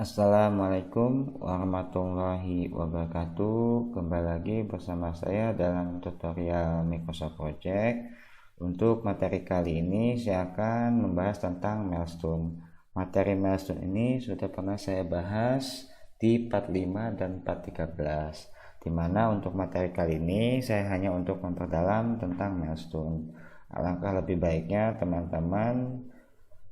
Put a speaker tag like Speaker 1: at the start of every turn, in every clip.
Speaker 1: Assalamualaikum warahmatullahi wabarakatuh. Kembali lagi bersama saya dalam tutorial Microsoft Project. Untuk materi kali ini saya akan membahas tentang milestone. Materi milestone ini sudah pernah saya bahas di part 5 dan part 13. Dimana untuk materi kali ini saya hanya untuk memperdalam tentang milestone. Alangkah lebih baiknya teman-teman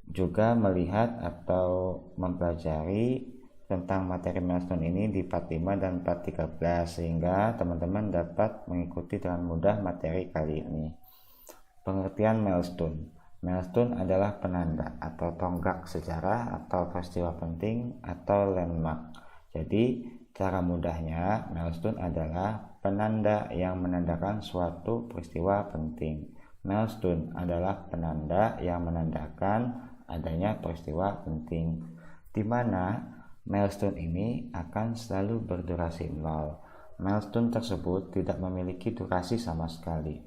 Speaker 1: juga melihat atau mempelajari tentang materi milestone ini di part 5 dan part 13 sehingga teman-teman dapat mengikuti dengan mudah materi kali ini. Pengertian milestone. Milestone adalah penanda atau tonggak sejarah atau peristiwa penting atau landmark. Jadi cara mudahnya milestone adalah penanda yang menandakan suatu peristiwa penting. Milestone adalah penanda yang menandakan adanya peristiwa penting, di mana milestone ini akan selalu berdurasi 0. Milestone tersebut tidak memiliki durasi sama sekali.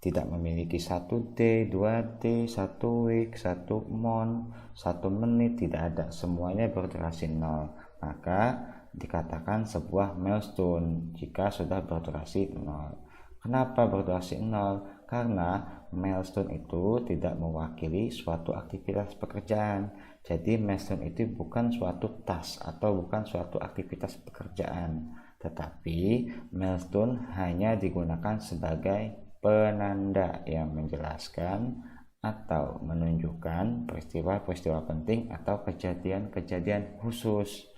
Speaker 1: Tidak memiliki 1 day, 2 day, 1 week, 1 month, 1 menit, tidak ada. Semuanya berdurasi 0. Maka dikatakan sebuah milestone jika sudah berdurasi 0. Kenapa berdurasi 0? Karena milestone itu tidak mewakili suatu aktivitas pekerjaan. Jadi milestone itu bukan suatu task atau bukan suatu aktivitas pekerjaan, tetapi milestone hanya digunakan sebagai penanda yang menjelaskan atau menunjukkan peristiwa-peristiwa penting atau kejadian-kejadian khusus,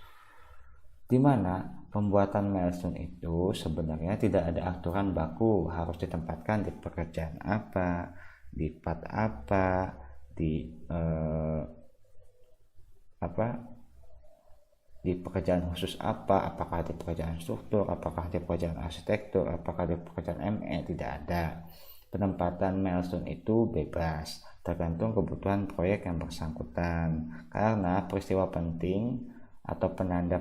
Speaker 1: di mana pembuatan milestone itu sebenarnya tidak ada aturan baku harus ditempatkan di pekerjaan apa, di part apa, di pekerjaan khusus apa, apakah di pekerjaan struktur, apakah di pekerjaan arsitektur, apakah di pekerjaan ME, tidak ada. Penempatan milestone itu bebas, tergantung kebutuhan proyek yang bersangkutan. Karena peristiwa penting atau penanda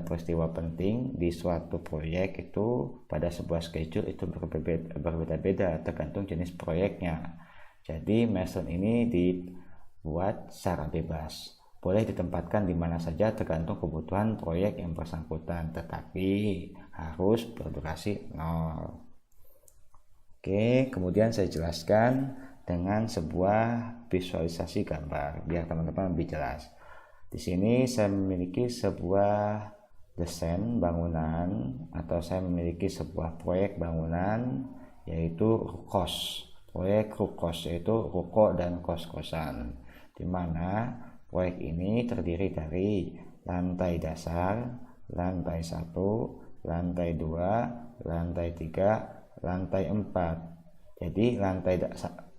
Speaker 1: peristiwa penting di suatu proyek itu pada sebuah schedule itu berbeda-beda tergantung jenis proyeknya. Jadi milestone ini dibuat secara bebas, boleh ditempatkan di mana saja tergantung kebutuhan proyek yang bersangkutan, tetapi harus berdurasi 0. Oke, kemudian saya jelaskan dengan sebuah visualisasi gambar biar teman-teman lebih jelas. Di sini saya memiliki sebuah desain bangunan atau saya memiliki sebuah proyek bangunan yaitu RUKOS. Proyek RUKOS yaitu ruko dan kos-kosan, di mana proyek ini terdiri dari lantai dasar, lantai 1, lantai 2, lantai 3, lantai 4. Jadi lantai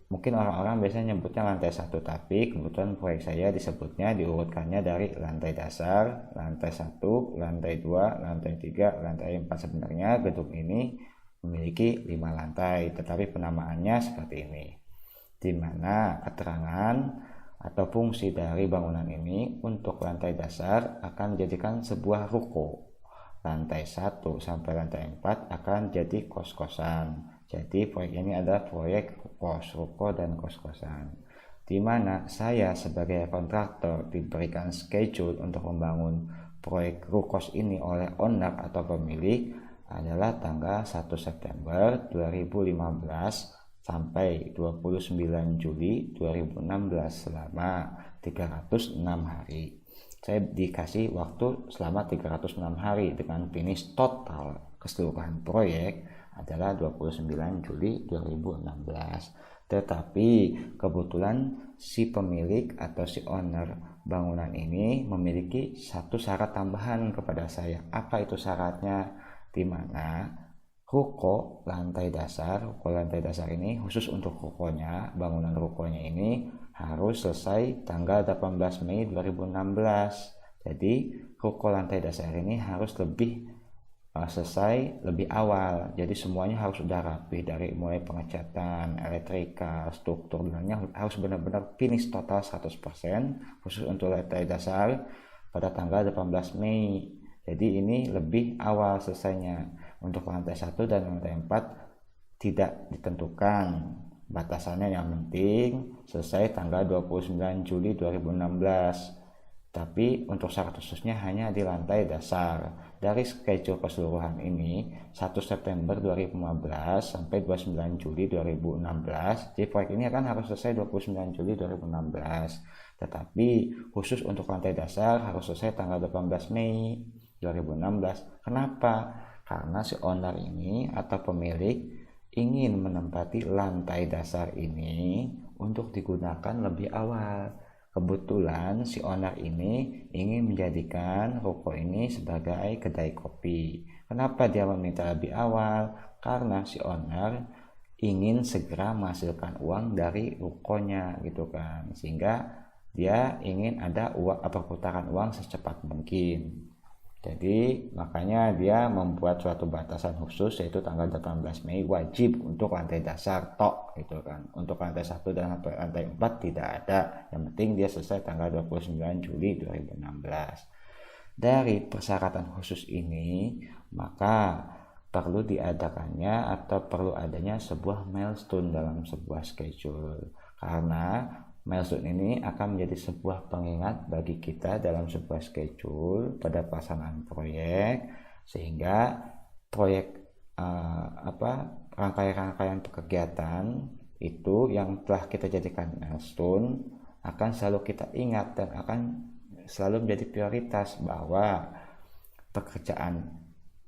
Speaker 1: mungkin orang-orang biasanya nyebutnya lantai 1, tapi kebetulan proyek saya disebutnya diurutkannya dari lantai dasar, lantai 1, lantai 2, lantai 3, lantai 4. Sebenarnya gedung ini memiliki 5 lantai, tetapi penamaannya seperti ini, di mana keterangan atau fungsi dari bangunan ini untuk lantai dasar akan dijadikan sebuah ruko, lantai 1 sampai lantai 4 akan jadi kos-kosan. Jadi proyek ini adalah proyek ruko dan kos-kosan, di mana saya sebagai kontraktor diberikan schedule untuk membangun proyek rukos ini oleh owner atau pemilik adalah tanggal 1 September 2015 sampai 29 Juli 2016 selama 306 hari. Saya dikasih waktu selama 306 hari dengan finish total keseluruhan proyek adalah 29 Juli 2016. Tetapi kebetulan si pemilik atau si owner bangunan ini memiliki satu syarat tambahan kepada saya. Apa itu syaratnya? Di mana ruko lantai dasar ini khusus untuk rukonya, bangunan rukonya ini harus selesai tanggal 18 Mei 2016. Jadi ruko lantai dasar ini harus selesai lebih awal. Jadi semuanya harus sudah rapi, dari mulai pengecatan, elektrika, struktur, harus benar-benar finish total 100% khusus untuk lantai dasar pada tanggal 18 Mei. Jadi ini lebih awal selesainya. Untuk lantai 1 dan lantai 4 tidak ditentukan batasannya, yang penting selesai tanggal 29 Juli 2016. Tetapi untuk syarat khususnya hanya di lantai dasar. Dari schedule keseluruhan ini 1 September 2015 sampai 29 Juli 2016. Jadi proyek ini akan harus selesai 29 Juli 2016. Tetapi khusus untuk lantai dasar harus selesai tanggal 18 Mei 2016. Kenapa? Karena si owner ini atau pemilik ingin menempati lantai dasar ini untuk digunakan lebih awal. Kebetulan si owner ini ingin menjadikan ruko ini sebagai kedai kopi. Kenapa dia meminta lebih awal? Karena si owner ingin segera menghasilkan uang dari rukonya gitu kan. Sehingga dia ingin ada perputaran uang secepat mungkin. Jadi makanya dia membuat suatu batasan khusus, yaitu tanggal 18 Mei wajib untuk lantai dasar tok gitu kan. Untuk lantai 1 dan lantai 4 tidak ada. Yang penting dia selesai tanggal 29 Juli 2016. Dari persyaratan khusus ini, maka perlu diadakannya atau perlu adanya sebuah milestone dalam sebuah schedule. Karena milestone ini akan menjadi sebuah pengingat bagi kita dalam sebuah schedule pada pelaksanaan proyek, sehingga proyek rangkaian kegiatan itu yang telah kita jadikan milestone akan selalu kita ingat dan akan selalu menjadi prioritas bahwa pekerjaan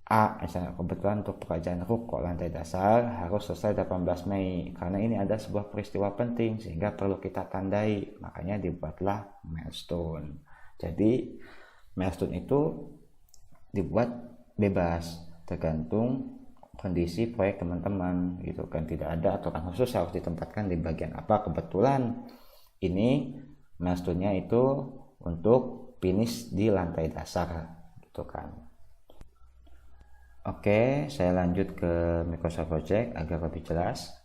Speaker 1: A, misalnya kebetulan untuk pekerjaan ruko lantai dasar harus selesai 18 Mei karena ini ada sebuah peristiwa penting sehingga perlu kita tandai, makanya dibuatlah milestone. Jadi milestone itu dibuat bebas tergantung kondisi proyek teman-teman gitu kan, tidak ada aturan khusus harus ditempatkan di bagian apa. Kebetulan ini milestone-nya itu untuk finish di lantai dasar gitu kan. Oke, saya lanjut ke Microsoft Project agar lebih jelas.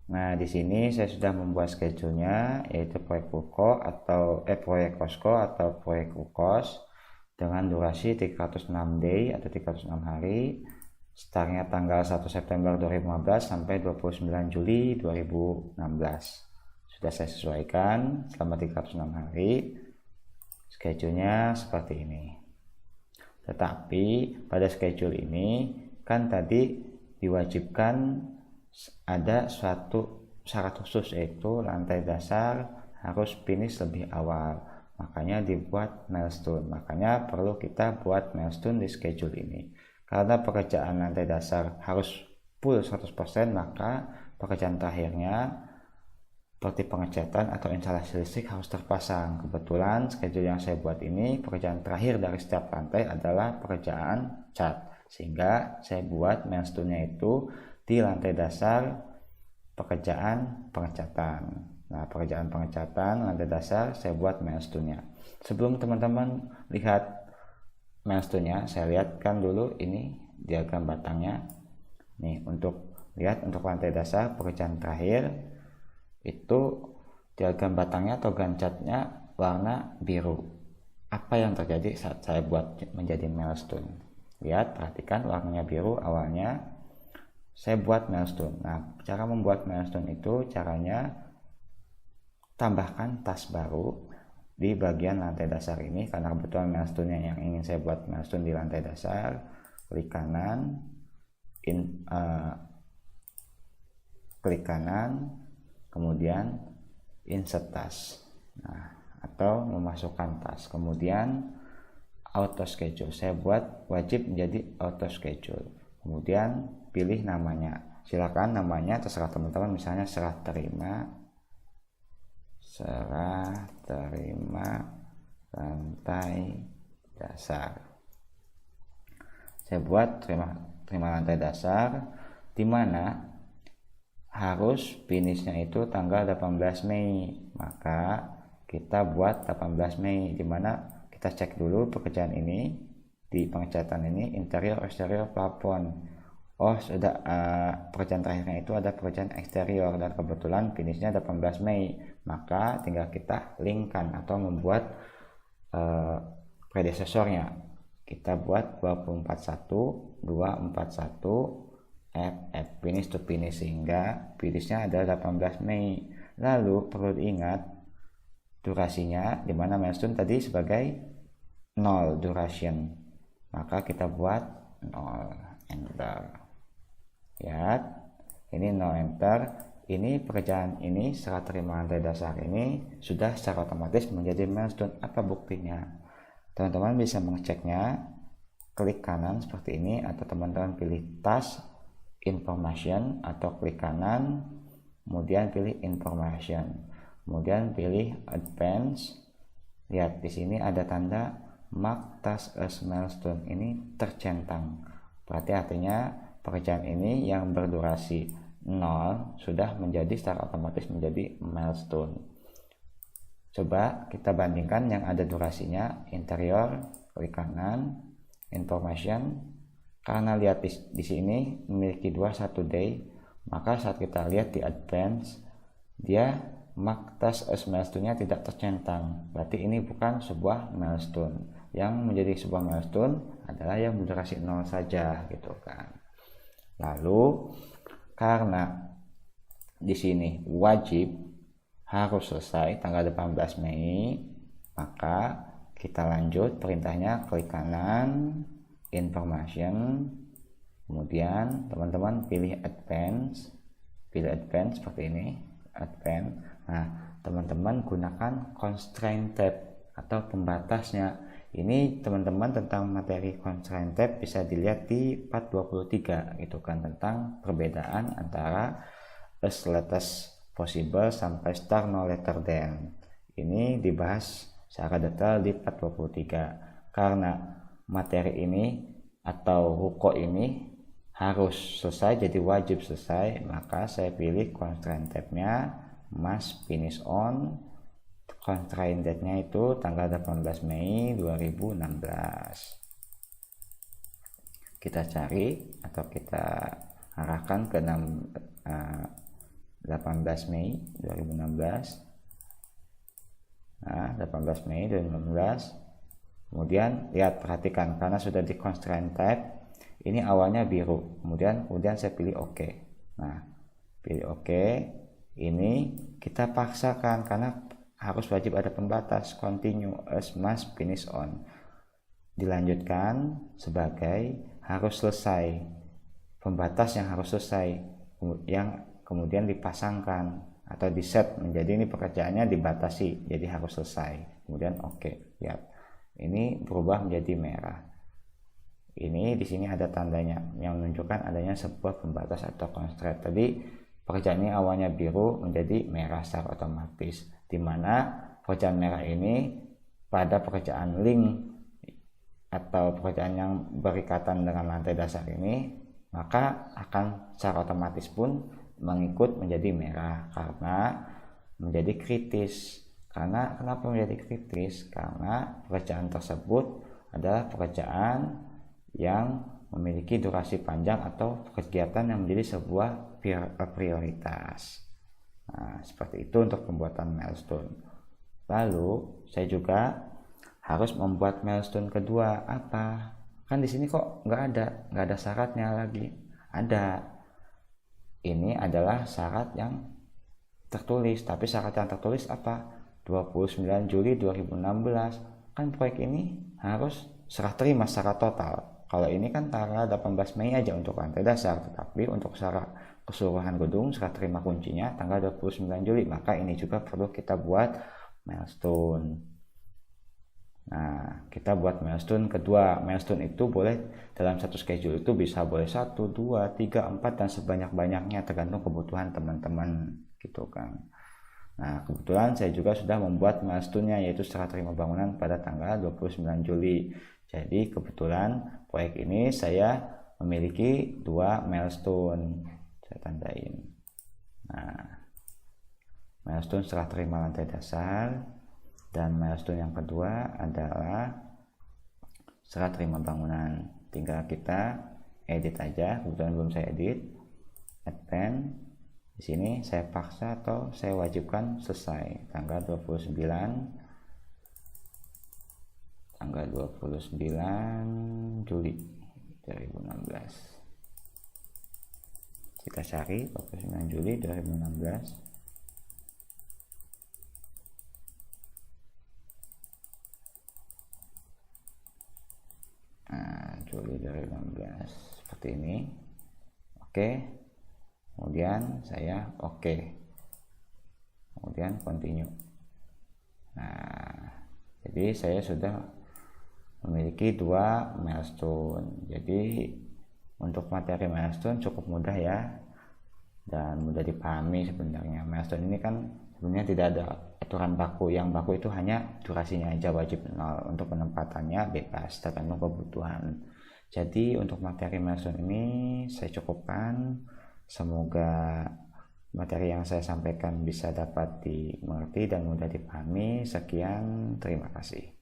Speaker 1: Nah, di sini saya sudah membuat schedule-nya, yaitu proyek ruko atau proyek kosko atau proyek ukos dengan durasi 306 day atau 306 hari. Startnya tanggal 1 September 2015 sampai 29 Juli 2016. Sudah saya sesuaikan selama 306 hari. Schedule-nya seperti ini. Tetapi pada schedule ini kan tadi diwajibkan ada suatu syarat khusus, yaitu lantai dasar harus finish lebih awal. Makanya dibuat milestone. Makanya perlu kita buat milestone di schedule ini. Karena pekerjaan lantai dasar harus full 100%, maka pekerjaan terakhirnya seperti pengecatan atau instalasi listrik harus terpasang. Kebetulan schedule yang saya buat ini pekerjaan terakhir dari setiap lantai adalah pekerjaan cat, sehingga saya buat milestone-nya itu di lantai dasar pekerjaan pengecatan. Nah, pekerjaan pengecatan lantai dasar saya buat milestone-nya. Sebelum teman-teman lihat milestone-nya, saya lihatkan dulu ini diagram batangnya. Nih, untuk lihat untuk lantai dasar pekerjaan terakhir itu diagram batangnya atau gancatnya warna biru. Apa yang terjadi saat saya buat menjadi milestone? Lihat, perhatikan warnanya biru awalnya saya buat milestone. Nah, cara membuat milestone itu caranya tambahkan tas baru di bagian lantai dasar ini, karena kebetulan milestone-nya yang ingin saya buat milestone di lantai dasar. Klik kanan, klik kanan, kemudian insert task, nah, atau memasukkan task, kemudian auto schedule. Saya buat wajib menjadi auto schedule, kemudian pilih namanya. Silakan namanya terserah teman-teman, misalnya serah terima lantai dasar. Saya buat terima lantai dasar, di mana harus finishnya itu tanggal 18 Mei. Maka kita buat 18 Mei, dimana kita cek dulu pekerjaan ini di pengecatan ini interior eksterior plafon. Oh, sudah pekerjaan terakhirnya itu ada pekerjaan eksterior dan kebetulan finishnya 18 Mei. Maka tinggal kita linkkan atau membuat predesesornya. Kita buat 241 finish to finish, sehingga finishnya adalah 18 Mei. Lalu perlu diingat durasinya, dimana milestone tadi sebagai 0 duration, maka kita buat 0 enter. Lihat, ini 0 enter. Ini pekerjaan ini serah terima lantai dasar ini sudah secara otomatis menjadi milestone. Apa buktinya? Teman-teman bisa mengeceknya, klik kanan seperti ini, atau teman-teman pilih task information, atau klik kanan kemudian pilih information, kemudian pilih advance. Lihat di sini ada tanda mark task as milestone, ini tercentang, berarti artinya pekerjaan ini yang berdurasi 0 sudah menjadi secara otomatis menjadi milestone. Coba kita bandingkan yang ada durasinya, interior, klik kanan, information. Karena lihat di sini memiliki 21 day, maka saat kita lihat di advance, dia mark task as milestone-nya tidak tercentang, berarti ini bukan sebuah milestone. Yang menjadi sebuah milestone adalah yang berdurasi 0 saja, gitu kan. Lalu karena di sini wajib harus selesai tanggal 18 Mei, maka kita lanjut perintahnya, klik kanan, information, kemudian teman-teman pilih advance seperti ini, advance. Nah, teman-teman gunakan constraint tab atau pembatasnya. Ini teman-teman tentang materi constraint tab bisa dilihat di part 23 gitu kan, tentang perbedaan antara as late as possible sampai start no later than. Ini dibahas secara detail di part 23. Karena materi ini atau ruko ini harus selesai, jadi wajib selesai, maka saya pilih constraint tab-nya must finish on. Constraint date-nya itu tanggal 18 Mei 2016. Kita cari atau kita arahkan ke 18 Mei 2016. Nah, 18 Mei 2016. Kemudian lihat, perhatikan, karena sudah di constraint tab, ini awalnya biru, kemudian saya pilih OK. Nah, pilih OK, ini kita paksakan karena harus wajib ada pembatas, continue as must finish on, dilanjutkan sebagai harus selesai, pembatas yang harus selesai, yang kemudian dipasangkan atau di set menjadi ini pekerjaannya dibatasi, jadi harus selesai, kemudian OK. Lihat, ini berubah menjadi merah. Ini di sini ada tandanya yang menunjukkan adanya sebuah pembatas atau constraint. Tadi pekerjaan ini awalnya biru menjadi merah secara otomatis, di mana pekerjaan merah ini pada pekerjaan link atau pekerjaan yang berikatan dengan lantai dasar ini, maka akan secara otomatis pun mengikut menjadi merah karena menjadi kritis. Karena kenapa menjadi kritis? Karena pekerjaan tersebut adalah pekerjaan yang memiliki durasi panjang atau kegiatan yang menjadi sebuah prioritas. Nah, seperti itu untuk pembuatan milestone. Lalu saya juga harus membuat milestone kedua. Apa? Kan di sini kok nggak ada syaratnya lagi. Ada. Ini adalah syarat yang tertulis. Tapi syarat yang tertulis apa? 29 Juli 2016. Kan proyek ini harus serah terima secara total. Kalau ini kan tanggal 18 Mei aja untuk lantai dasar, tetapi untuk secara keseluruhan gedung serah terima kuncinya tanggal 29 Juli, maka ini juga perlu kita buat milestone. Nah, kita buat milestone kedua. Milestone itu boleh dalam satu schedule itu bisa boleh 1, 2, 3, 4 dan sebanyak-banyaknya tergantung kebutuhan teman-teman gitu kan. Nah, kebetulan saya juga sudah membuat milestone-nya, yaitu serah terima bangunan pada tanggal 29 Juli. Jadi kebetulan proyek ini saya memiliki 2 milestone. Saya tandain. Nah, milestone serah terima lantai dasar, dan milestone yang kedua adalah serah terima bangunan. Tinggal kita edit aja, kebetulan belum saya edit. Advance. Di sini saya paksa atau saya wajibkan selesai tanggal 29 Juli 2016. Kita cari 29 Juli 2016. Juli 2016 seperti ini. Oke, kemudian saya oke, kemudian continue. Nah, jadi saya sudah memiliki 2 milestone. Jadi untuk materi milestone cukup mudah ya, dan mudah dipahami sebenarnya. Milestone ini kan sebenarnya tidak ada aturan baku. Yang baku itu hanya durasinya aja wajib 0, untuk penempatannya bebas tergantung kebutuhan. Jadi untuk materi milestone ini saya cukupkan. Semoga materi yang saya sampaikan bisa dapat dimengerti dan mudah dipahami. Sekian, terima kasih.